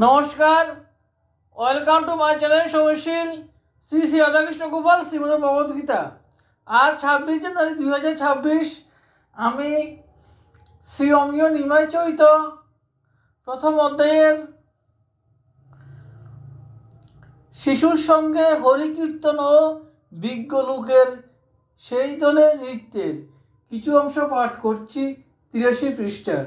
নমস্কার, welcome to my channel Soumashil. Shri Shri Radhakrishna Gopal Shrimad Bhagavad Gita. আজ 26 জানুয়ারি 2026। আমি শ্রী অমিয় নিমাই চরিত প্রথম অধ্যায়ের শিশুর সঙ্গে হরিকীর্তন ও বিজ্ঞ লোকের সেই দলে নৃত্যের কিছু অংশ পাঠ করছি 83 পৃষ্ঠার।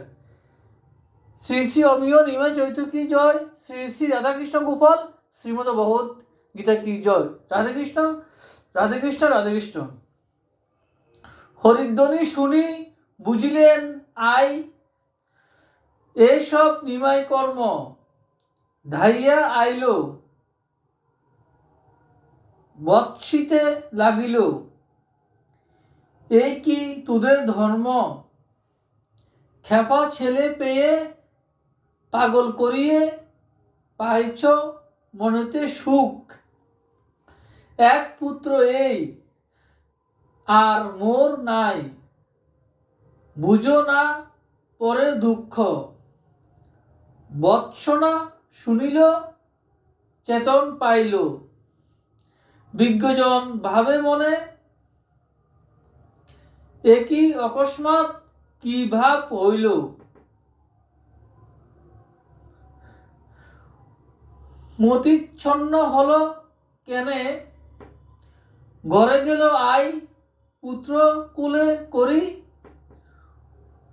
শ্রী শ্রী অমিয় নিমাই চরিত কি জয়, শ্রী শ্রী রাধাকৃষ্ণ গোপাল শ্রীমদ ভগবত গীতা কি জয়। রাধে কৃষ্ণ, রাধে কৃষ্ণ, রাধে কৃষ্ণ। হরিধ্বনি শুনি বুঝিলেন আই, এসব নিমাই কর্ম ধাইয়া আইল, বৎসিতে লাগিল। এই কি তোদের ধর্ম, খেপা ছেলে পেয়ে পাগল করিয়ে পাইছ মনেতে সুখ। এক পুত্র এই আর মোর নাই, বুঝো না পরের দুঃখ। বৎসনা শুনিল চেতন পাইল, বিজ্ঞজন ভাবে মনে, একই অকস্মাৎ কি ভাব হইল। মতিচ্ছন্ন হল কেনে, ঘরে গেল আই পুত্র কুলে করি।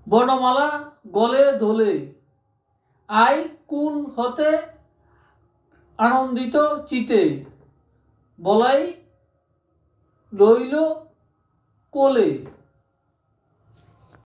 বনমালা গলে দোলে, আই কুল হতে আনন্দিত চিতে। বলাই লইল কোলে।